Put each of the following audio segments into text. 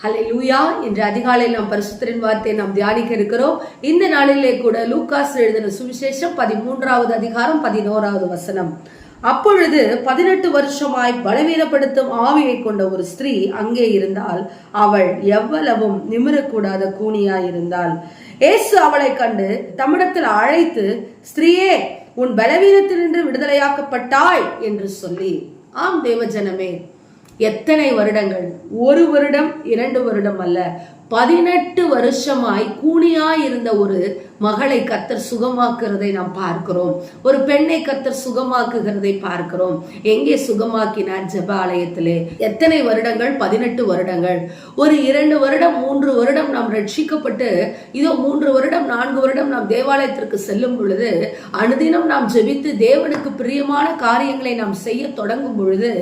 ஹல்லேலூயா. இன்று அதிகாலையில் நாம் பரிசுத்தரின் வார்த்தையை நாம் தியானிக்க இருக்கிறோம். இந்த நாளிலே கூட லூக்காஸ் எழுதின சுவிசேஷம் 13வது அதிகாரம் 11வது வசனம். அப்பொழுது 18 வருஷமாய் பலவீனப்படுத்தும் ஆவியை கொண்ட ஒரு ஸ்திரீ அங்கே இருந்தால், அவள் எவ்வளவும் நிமிரக்கூடாத கூனியாயிருந்தாள். இயேசு அவளை கண்டு தம்மிடத்தில் அழைத்து, ஸ்திரீயே, உன் பலவீனத்தினின்று விடுதலையாக்கப்பட்டாய் என்று சொல்லி. ஆம் தேவஜனமே, எத்தனை வருடங்கள், 1 வருடம் 2 வருடம் அல்ல, 18 வருஷமாய் கூனியாய் இருந்த ஒரு மகளை கர்த்தர் சுகமாக்குறதை நாம் பார்க்கிறோம். ஒரு பெண்ணை கர்த்தர் சுகமாக்குகிறதை பார்க்கிறோம். எங்கே சுகமாக்கினார்? ஜெப ஆலயத்திலே. எத்தனை வருடங்கள்? 18 வருடங்கள். ஒரு 2 வருடம் 3 வருடம் நாம் ரட்சிக்கப்பட்டு இதோ 3 வருடம் 4 வருடம் நாம் தேவாலயத்திற்கு செல்லும் பொழுது, அனுதினம் நாம் ஜெபித்து தேவனுக்கு பிரியமான காரியங்களை நாம் செய்ய தொடங்கும் பொழுது,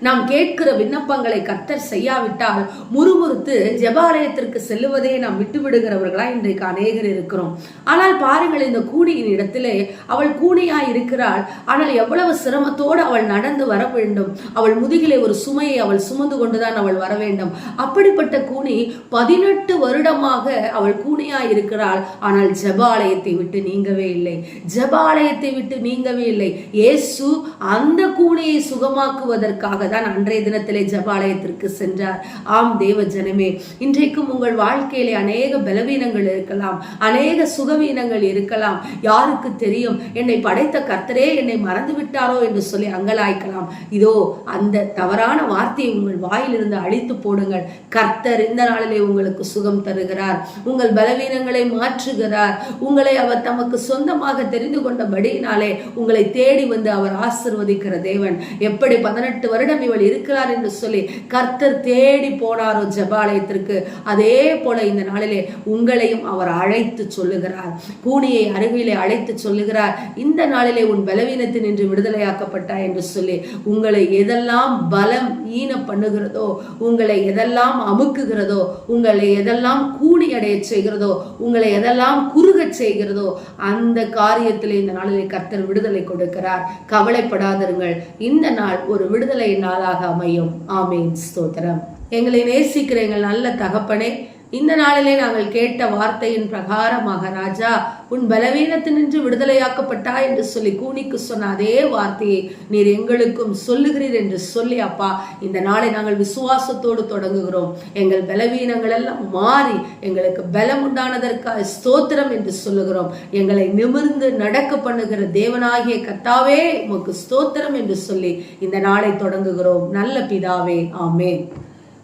நாம் கேட்கிற விண்ணப்பங்களை கர்த்தர் செய்யாவிட்டால் முறுமுறுத்து ஜெபாலயத்திற்கு செல்லுவதே நாம் விட்டு விடுகிறவர்களா இன்றைக்கு அநேகர் இருக்கிறோம். ஆனால் பாருங்கள், இந்த கூனியின் இடத்திலே அவள் கூனியாய் இருக்கிறாள். ஆனால் எவ்வளவு சிரமத்தோடு அவள் நடந்து வர வேண்டும். அவள் முதுகிலே ஒரு சுமையை அவள் சுமந்து கொண்டுதான் அவள் வர வேண்டும். அப்படிப்பட்ட கூனி 18 வருடமாக அவள் கூனியாய் இருக்கிறாள். ஆனால் ஜெபாலயத்தை விட்டு நீங்கவே இல்லை. ஜெபாலயத்தை விட்டு நீங்கவே இல்லை. இயேசு அந்த கூனியை சுகமாக்குவதற்காக தான் அன்றைய தினத்திலே ஜெபாலயத்திற்கு சென்றார். ஆம் தேவ ஜனமே, இன்றைக்கும் உங்கள் வாழ்க்கையிலே அநேக பலவீனங்கள் இருக்கலாம், அநேக சுகவீனங்கள் இருக்கலாம். யாருக்கு தெரியும், என்னை படைத்த கர்த்தரே என்னை மறந்து விட்டாரோ என்று சொல்லி அங்கலாய்க்கலாம். இதோ அந்த தவறான வார்த்தையை உங்கள் வாயிலிருந்து அழித்து போடுங்கள். கர்த்தர் இந்த நாளிலே உங்களுக்கு சுகம் தருகிறார். உங்கள் பலவீனங்களை மாற்றுகிறார். உங்களை அவர் தமக்கு சொந்தமாக தெரிந்து கொண்டபடியினாலே உங்களை தேடி வந்து அவர் ஆசீர்வதிக்கிற தேவன். எப்படி 18 வருடம் இவள் இருக்கிறார் என்று சொல்லி கர்த்தர் தேடி போனாரோ ஜெபாலயத்திற்கு, அதே போல இந்த நாளிலே உங்களையும் அவர் அழைத்து சொல்லுகிறார். கூனியை அருகிலே அழைத்து சொல்லுகிறார், இந்த நாளிலே உன் பலவீனத்தின் என்று விடுதலையாக்கப்பட்டாய் என்று சொல்லி. உங்களை எதெல்லாம் பலம் ஈன பண்ணுகிறதோ, உங்களை எதெல்லாம் அமுக்குகிறதோ, உங்களை எதெல்லாம் கூனி அடைய செய்கிறதோ, உங்களை எதெல்லாம் குறுக செய்கிறதோ, அந்த காரியத்திலே இந்த நாளிலே கர்த்தர் விடுதலை கொடுக்கிறார். கவலைப்படாதிருங்கள். இந்த நாள் ஒரு விடுதலை நாளாக அமையும். ஆமேன். ஸ்தோத்திரம். எங்களை நேசிக்கிற எங்கள் நல்ல தகப்பனே, இந்த நாளிலே நாங்கள் கேட்ட வார்த்தையின் பிரகாரமாக ராஜா, உன் பலவீனத்தினின்று விடுதலையாக்கப்பட்டா என்று சொல்லி கூனிக்கு சொன்ன அதே வார்த்தையை நீர் எங்களுக்கும் சொல்லுகிறீர் என்று சொல்லி அப்பா, இந்த நாளை நாங்கள் விசுவாசத்தோடு தொடங்குகிறோம். எங்கள் பலவீனங்கள் எல்லாம் மாறி எங்களுக்கு பலம் உண்டானதற்காக ஸ்தோத்திரம் என்று சொல்லுகிறோம். எங்களை நிமிர்ந்து நடக்க பண்ணுகிற தேவனாகிய கர்த்தாவே உமக்கு ஸ்தோத்திரம் என்று சொல்லி இந்த நாளை தொடங்குகிறோம். நல்ல பிதாவே, ஆமென்.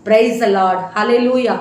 Praise the Lord. ஹல்லேலூயா.